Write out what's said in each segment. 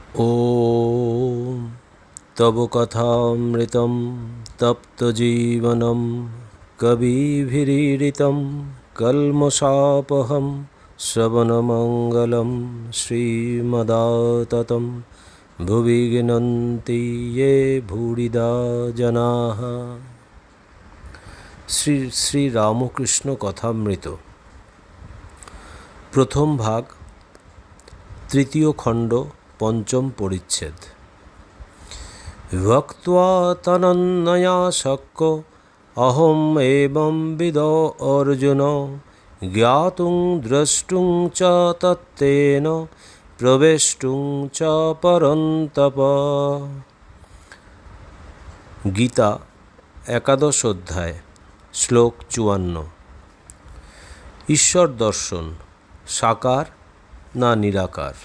ॐ तव कथामृतं तप्तजीवनं कविभिरीडितं कल्मषापहं श्रवणमङ्गलं श्रीमदाततं भुवि गिनन्ति ये भूरिदा जनाः। শ্রী রামকৃষ্ণ কথামৃত প্রথম ভাগ, তৃতীয় খণ্ড, পঞ্চম পরিচ্ছেদ। ভক্ত্বা তনন্যয়া শক্য অহম এবং বিদ অর্জুন জ্ঞাতুং দ্রষ্টুং চ তত্ত্বেন প্রবেষ্টুং চ পরন্তপ। গীতা একাদশ অধ্যায়, শ্লোক ৫৪। ঈশ্বর দর্শন সাকার না নিরাকার?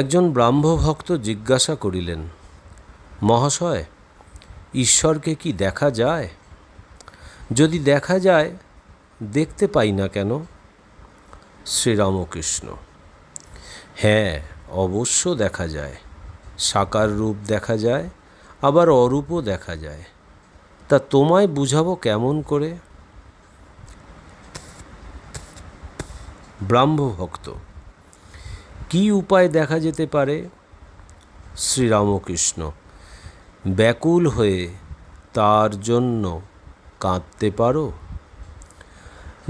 একজন ব্রাহ্মভক্ত জিজ্ঞাসা করিলেন, মহাশয়, ঈশ্বরকে কি দেখা যায়? যদি দেখা যায়, দেখতে পাই না কেন? শ্রীরামকৃষ্ণ: হ্যাঁ, অবশ্য দেখা যায়। সাকার রূপ দেখা যায়, আবার অরূপও দেখা যায়। তা তোমায় বুঝাবো কেমন করে? ব্রাহ্মভক্ত: কি উপায় দেখা যেতে পারে? শ্রীরামকৃষ্ণ: ব্যাকুল হয়ে তার জন্য কাঁদতে পারো।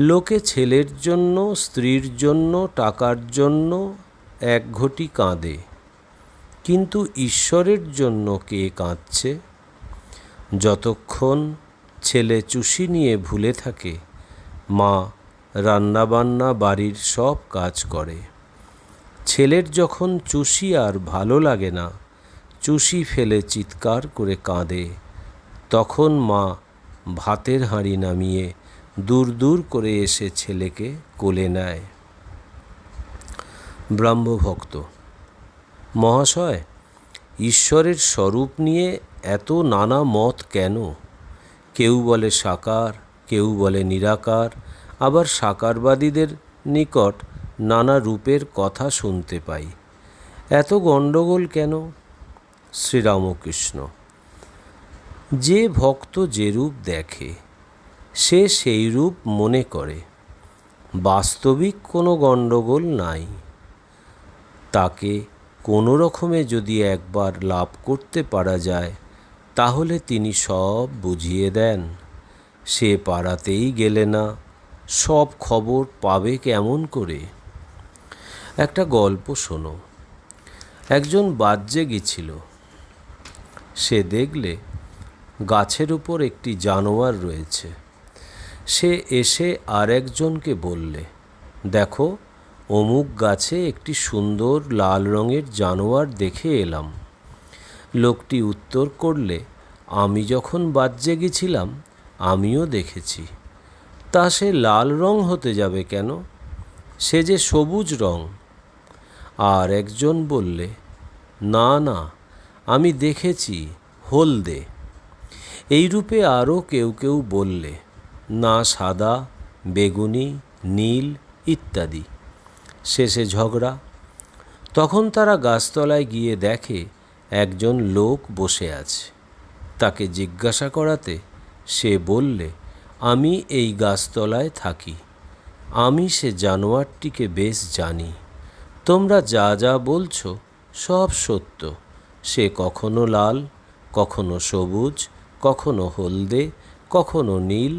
লোকে ছেলের জন্য, স্ত্রীর জন্য, টাকার জন্য এক ঘটি কাঁদে, কিন্তু ঈশ্বরের জন্য কে কাঁদছে? যতক্ষণ ছেলে চুষি নিয়ে ভুলে থাকে, মা রান্নাবান্না বাড়ির সব কাজ করে। ছেলের যখন চুষি আর ভালো লাগে না, চুষি ফেলে চিৎকার করে কাঁদে, তখন মা ভাতের হাঁড়ি নামিয়ে দূর দূর করে এসে ছেলেকে কোলে নেয়। ব্রাহ্মভক্ত: মহাশয়, ঈশ্বরের স্বরূপ নিয়ে এত নানা মত কেন? কেউ বলে সাকার, কেউ বলে নিরাকার, আবার সাকারবাদীদের নিকট নানা রূপের কথা শুনতে পাই। এত গণ্ডগোল কেন? শ্রীরামকৃষ্ণ: যে ভক্ত যে রূপ দেখে, সে সেই রূপ মনে করে। বাস্তবিক কোনো গণ্ডগোল নাই। তাকে কোনো রকমে যদি একবার লাভ করতে পারা যায়, তাহলে তিনি সব বুঝিয়ে দেন। সে পাড়াতেই গেলে না, সব খবর পাবে কেমন করে? একটা গল্প শোনো। একজন বাজ্যে গেছিল। সে দেখলে গাছের উপর একটি জানোয়ার রয়েছে। সে এসে আর একজনকে বললে, দেখো, অমুক গাছে একটি সুন্দর লাল রঙের জানোয়ার দেখে এলাম। লোকটি উত্তর করলে, আমি যখন বাজ্যে গেছিলাম, আমিও দেখেছি। তা সে লাল রং হতে যাবে কেন? সে যে সবুজ রং। আর একজন বললে, না না, আমি দেখেছি, হলদে। এইরূপে আরও কেউ কেউ বললে, না, সাদা, বেগুনি, নীল ইত্যাদি। শেষে ঝগড়া। তখন তারা গাছতলায় গিয়ে দেখে একজন লোক বসে আছে। তাকে জিজ্ঞাসা করাতে সে বললে, আমি এই গাছতলায় থাকি। আমি সে জানোয়ারটিকে বেশ জানি। তোমরা যা যা বলছো সব সত্য। সে কখনো লাল, কখনো সবুজ, কখনো হলদে, কখনো নীল,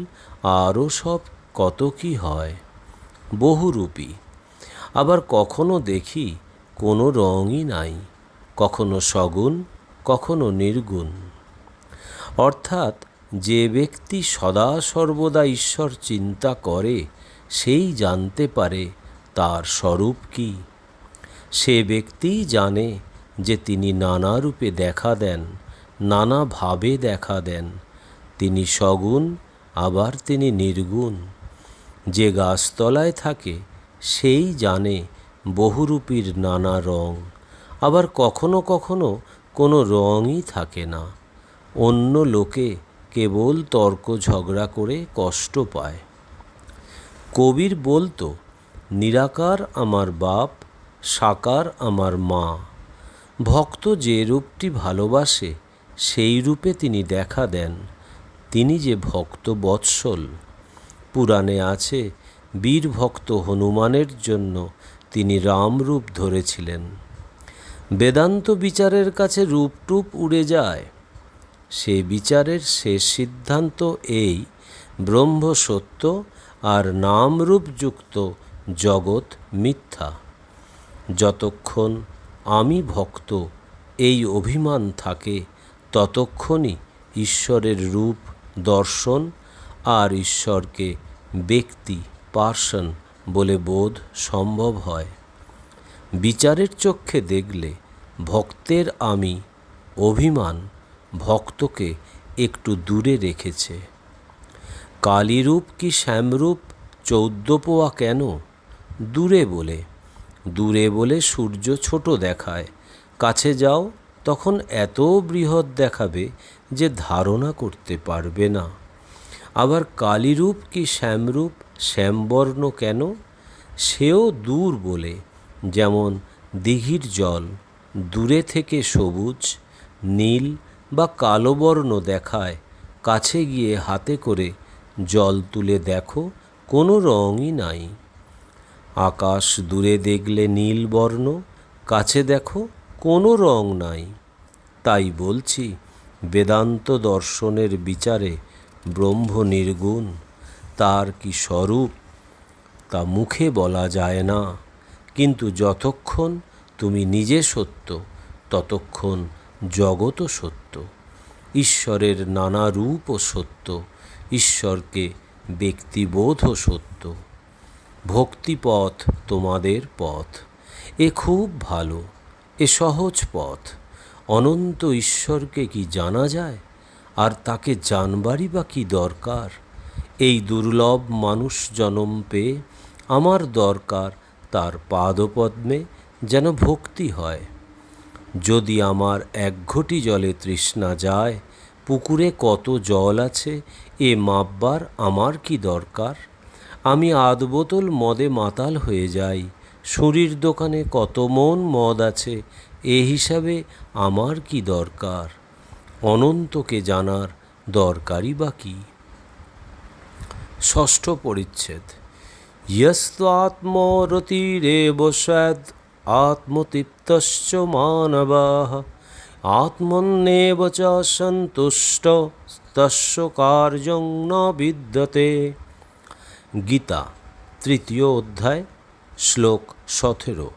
আরও সব কত কি হয়, বহুরূপী। আবার কখনো দেখি কোনো রঙই নাই, কখনো সগুণ, কখনো নির্গুণ। অর্থাৎ যে ব্যক্তি সদা সর্বদা ঈশ্বর চিন্তা করে, সেই জানতে পারে তার স্বরূপ কি। সে ব্যক্তিই জানে যে তিনি নানা রূপে দেখা দেন, নানাভাবে দেখা দেন। তিনি সগুণ, আবার তিনি নির্গুণ। যে গাছতলায় থাকে, সেই জানে বহুরূপীর নানা রং। আবার কখনো কখনো কোনো রঙই থাকে না। অন্য লোকে কেবল তর্ক ঝগড়া করে কষ্ট পায়। কবির বলতো, নিরাকার আমার বাপ, সাকার আমার মা। ভক্ত যে রূপটি ভালোবাসে সেই রূপে তিনি দেখা দেন। তিনি যে ভক্ত বৎসল। পুরাণে আছে, বীর ভক্ত হনুমানের জন্য তিনি রামরূপ ধরেছিলেন। বেদান্ত বিচারের কাছে রূপটুপ উড়ে যায়। সে বিচারের শেষ সিদ্ধান্ত এই, ব্রহ্ম সত্য আর নামরূপযুক্ত জগৎ মিথ্যা। যতক্ষণ আমি ভক্ত এই অভিমান থাকে, ততক্ষণই ঈশ্বরের রূপ দর্শন আর ঈশ্বরকে ব্যক্তি পার্সন বলে বোধ সম্ভব হয়। বিচারের চক্ষে দেখলে ভক্তের আমি অভিমান ভক্তকে একটু দূরে রেখেছে। কালীরূপ কি শ্যামরূপ 14 পোয়া কেন? দূরে বলে সূর্য ছোট দেখায়, কাছে যাও তখন এত বৃহৎ দেখাবে যে ধারণা করতে পারবে না। আবার কালীরূপ কি শ্যামরূপ শ্যামবর্ণ কেন? সেও দূর বলে, যেমন দিঘির জল দূরে থেকে সবুজ, নীল বা কালো বর্ণ দেখায়, কাছে গিয়ে হাতে করে জল তুলে দেখো কোনো রঙই নাই। আকাশ দূরে দেখলে নীল বর্ণ, কাছে দেখো কোনো রং নাই। তাই বলছি, বেদান্ত দর্শনের বিচারে ব্রহ্ম নির্গুণ। তার কি স্বরূপ তা মুখে বলা যায় না, কিন্তু যতক্ষণ তুমি নিজে সত্য ততক্ষণ জগৎও সত্য। ঈশ্বরের নানা রূপও সত্য, ঈশ্বরকে ব্যক্তিবোধও সত্য। ভক্তিপথ তোমাদের পথ, এ খুব ভালো, এ সহজ পথ। অনন্ত ঈশ্বরকে কি জানা যায়? আর তাকে জানবারই বা কি দরকার? এই দুর্লভ মানুষ জনম পেয়ে আমার দরকার তার পাদপদ্মে যেন ভক্তি হয়। যদি আমার এক ঘটি জলে তৃষ্ণা যায়, পুকুরে কত জল আছে এ মাপবার আমার কি দরকার? আমি 8 বোতল মদে মাতাল হয়ে যাই, সুরির দোকানে কত মন মদ আছে এ হিসাবে আমার কি দরকার? অনন্তকে জানার দরকারই বা কি? ষষ্ঠ পরিচ্ছেদ। ইয়স্ত্বাত্মরতিরেব স্যাদ আত্মতৃপ্তশ্চ মানবাঃ আত্মন্যেব চ সন্তুষ্ট তস্য কার্যং ন বিদ্যতে। গীতা 3য় অধ্যায়, শ্লোক 17।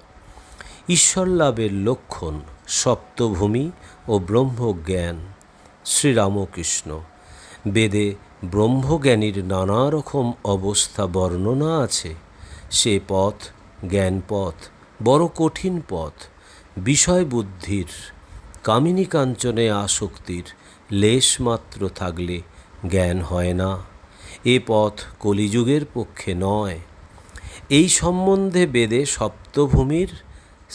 ঈশ্বর লাভের লক্ষণ সপ্তভূমি ও ব্রহ্মজ্ঞান। শ্রীরামকৃষ্ণ। বেদে ব্রহ্মজ্ঞানীর নানা রকম অবস্থা বর্ণনা আছে। সে পথ জ্ঞানপথ, বড় কঠিন পথ। বিষয় বুদ্ধির, কামিনী কাঞ্চনে আসক্তির লেশমাত্র থাকলে জ্ঞান হয় না। এ পথ কলিযুগের পক্ষে নয়। এই সম্বন্ধে বেদে সপ্তভূমির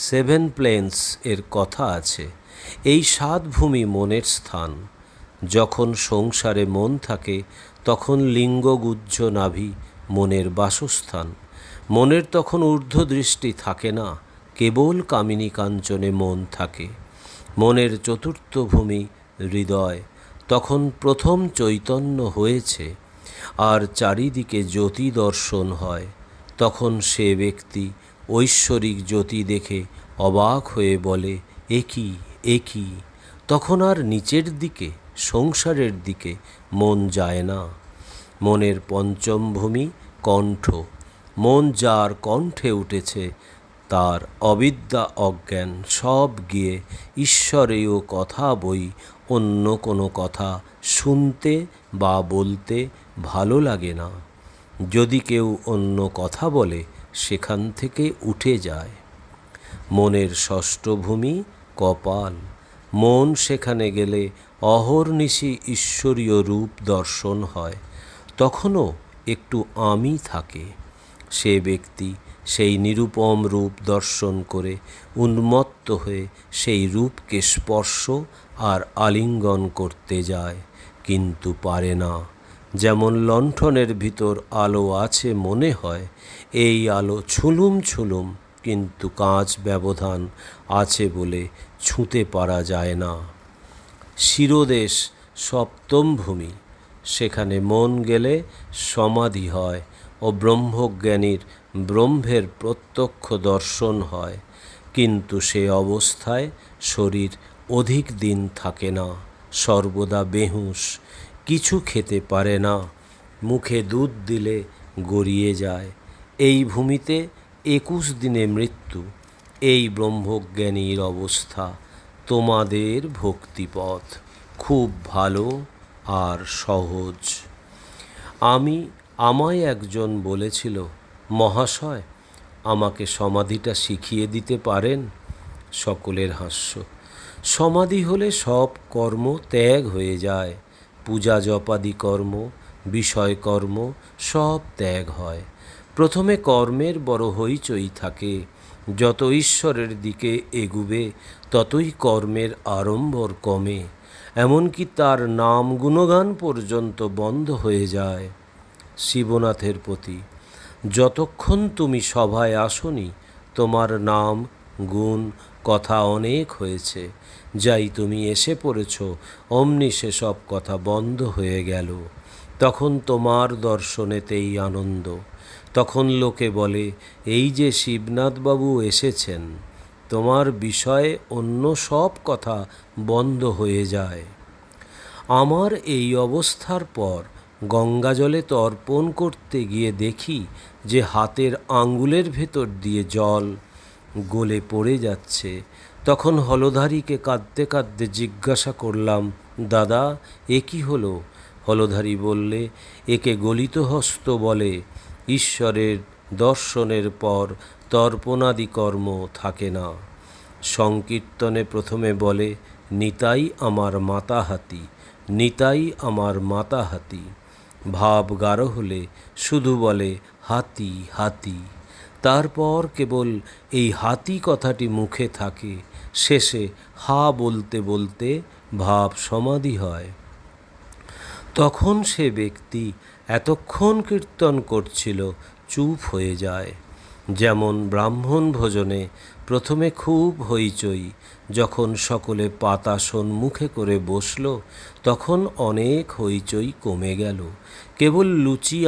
7 প্লেন্স এর কথা আছে। এই 7 ভূমি মনের স্থান। যখন সংসারে মন থাকে তখন লিঙ্গগুহ্য নাভি মনের বাসস্থান। মনের তখন ঊর্ধ্বদৃষ্টি থাকে না, কেবল কামিনী কাঞ্চনে মন থাকে। মনের 4র্থ ভূমি হৃদয়। তখন প্রথম চৈতন্য হয়েছে আর চারিদিকে জ্যোতি দর্শন হয়। তখন সে ব্যক্তি ঐশ্বরিক জ্যোতি দেখে অবাক হয়ে বলে, এ কি? তখন আর নিচের দিকে সংসারের দিকে মন যায় না। মনের 5ম ভূমি কণ্ঠ। মন যার কণ্ঠে উঠেছে তার অবিদ্যা অজ্ঞান সব গিয়ে ঈশ্বরেও কথা বই অন্য কোনো কথা শুনতে বা বলতে ভালো লাগে না। যদি কেউ অন্য কথা বলে সেখান থেকে উঠে যায়। মনের 6ষ্ঠ ভূমি কপাল। মন সেখানে গেলে অহর্নিশি ঈশ্বরীয় রূপ দর্শন হয়। তখনও একটু আমি থাকে। সে ব্যক্তি সেই নিরুপম রূপ দর্শন করে উন্মত্ত হয়ে সেই রূপকে স্পর্শ আর আলিঙ্গন করতে যায়, কিন্তু পারে না। যেমন লণ্ঠনের ভিতর আলো আছে মনে হয়, এই আলো ছুলুম ছুলুম কিন্তু কাঁচ ব্যবধান আছে বলে ছুঁতে পারা যায় না। শিরোদেশ সপ্তম ভূমি, সেখানে মন গেলে সমাধি হয় ও ব্রহ্মজ্ঞানীর ব্রহ্মের প্রত্যক্ষ দর্শন হয়, কিন্তু সে অবস্থায় শরীর অধিক দিন থাকে না, সর্বদা বেহুঁশ, কিছু খেতে পারে না, মুখে দুধ দিলে গড়িয়ে যায়। এই ভূমিতে 21 দিনে মৃত্যু। এই ব্রহ্মজ্ঞানীর অবস্থা তোমাদের ভক্তিপথ, খুব ভালো আর সহজ। আমায় একজন বলেছিল, মহাশয় আমাকে সমাধিটা শিখিয়ে দিতে পারেন? সকলের হাস্য। সমাধি হলে সব কর্ম ত্যাগ হয়ে যায়, পূজা জপাদি কর্ম, বিষয়কর্ম সব ত্যাগ হয়। প্রথমে কর্মের বড় হইচই থাকে, যত ঈশ্বরের দিকে এগুবে ততই কর্মের আড়ম্বর কমে, এমনকি তার নাম গুণগান পর্যন্ত বন্ধ হয়ে যায়। শিবনাথের প্রতি, যতক্ষণ তুমি সভায় আসনি তোমার নাম গুণ কথা অনেক হয়েছে, যাই তুমি এসে পড়েছ অমনি সেসব কথা বন্ধ হয়ে গেল। তখন তোমার দর্শনেতেই আনন্দ। তখন লোকে বলে, এই যে শিবনাথবাবু এসেছেন, তোমার বিষয়ে অন্য সব কথা বন্ধ হয়ে যায়। আমার এই অবস্থার পর গঙ্গাজলে তর্পণ করতে গিয়ে দেখি যে হাতের আঙ্গুলের ভেতর দিয়ে জল গলে পড়ে যাচ্ছে। তখন হলধারীকে কাঁদতে কাঁদতে জিজ্ঞাসা করলাম, দাদা এ কি হলো? হলধারী বললে, একে গলিত হস্ত বলে। ঈশ্বরের দর্শনের পর তর্পণাদি কর্ম থাকে না। সংকীর্তনে প্রথমে বলে, নিতাই আমার মাতা হাতি, নিতাই আমার মাতা হাতি। ভাব গাঢ় হলে শুধু বলে হাতি হাতি। তারপর কেবল এই হাতি কথাটি মুখে থাকে, শেষে হা বলতে বলতে ভাব সমাধি হয়। তখন সে ব্যক্তি এতক্ষণ কীর্তন করছিল চুপ হয়ে যায়। যেমন ব্রাহ্মণ ভোজনে প্রথমে খুব হইচই, যখন সকলে পাতা সম্মুখে করে বসল তখন অনেক হইচই কমে গেল, কেবল লুচি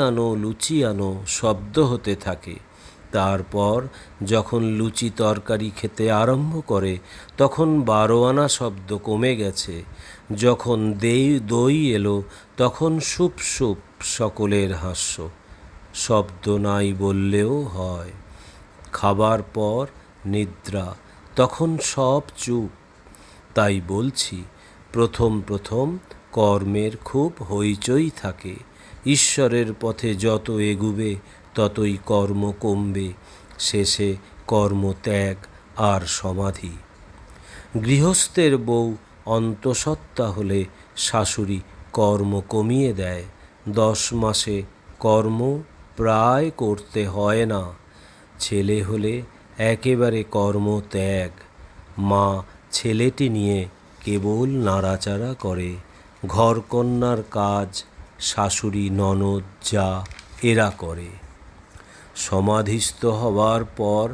আনো শব্দ হতে থাকে। তারপর যখন লুচি তরকারি খেতে আরম্ভ করে তখন 12 আনা শব্দ কমে গেছে। যখন দই এলো তখন সুপ সুপ সকলের হাস্য, শব্দ নাই বললেও হয়। খাবার পর নিদ্রা, তখন সব চুপ। তাই বলছি, প্রথম প্রথম কর্মের খুব হইচই থাকে, ঈশ্বরের পথে যত এগুবে ততই কর্ম কমবে, শেষে কর্মত্যাগ আর সমাধি। গৃহস্থের বউ অন্তঃসত্ত্বা হলে শাশুড়ি কর্ম কমিয়ে দেয়। 10 মাসে কর্ম প্রায় করতে হয় না। ছেলে হলে একেবারে কর্মত্যাগ। মা ছেলেটি নিয়ে কেবল নাড়াচাড়া করে। ঘরকন্নার কাজ শাশুড়ি ননদ যা এরা করে। সমাধিস্থ হবার পর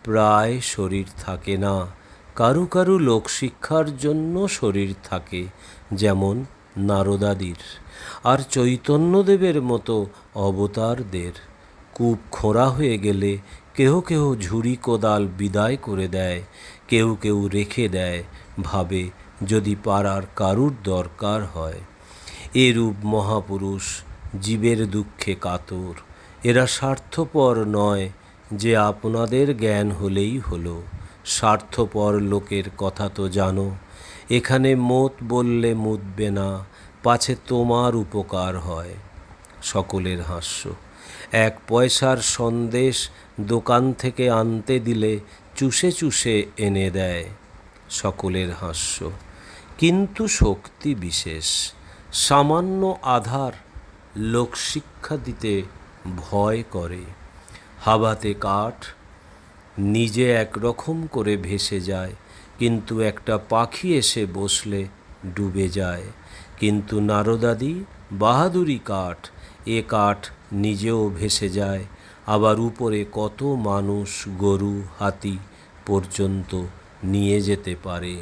প্রায় শরীর থাকে না। কারু কারু লোকশিক্ষার জন্য শরীর থাকে, যেমন নারদাদির আর চৈতন্যদেবের মতো অবতারদের। কূপ খোঁড়া হয়ে গেলে কেহ কেহ ঝুড়ি কোদাল বিদায় করে দেয়, কেউ কেউ রেখে দেয়, ভাবে যদি পাড়ার কারুর দরকার হয়। এরূপ মহাপুরুষ জীবের দুঃখে কাতর। এরা স্বার্থপর নয় যে আপনাদের জ্ঞান হলেই হলো। স্বার্থপর লোকের কথা তো জানো, এখানে মত বললে মুতবে না, পাছে তোমার উপকার হয়। সকলের হাস্য। 1 পয়সার সন্দেশ দোকান থেকে আনতে দিলে চুষে চুষে এনে দেয়। সকলের হাস্য। কিন্তু শক্তি বিশেষ, সামান্য আধার লোকশিক্ষা দিতে ভয় করে। হাবাতে কাঠ নিজে একরকম করে ভেসে যায়, কিন্তু একটা পাখি এসে বসলে ডুবে যায়। কিন্তু নারদাদি বাহাদুরি কাঠ, এ কাঠ নিজেও ভেসে যায় আবার উপরে কত মানুষ, গরু, হাতি পর্যন্ত নিয়ে যেতে পারে।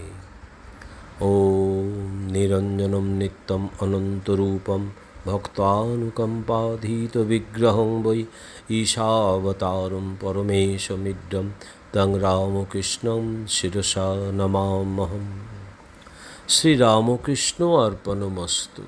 ওম নিরঞ্জনম নিত্যম অনন্তরূপম ভক্তানুকম্পাধীত বিগ্রহং বৈ ঈশাবতারম পরমেশমিড্ডম তং রামকৃষ্ণং শিরসা নমাম্যহম। শ্রীরামকৃষ্ণ অর্পণমস্তু।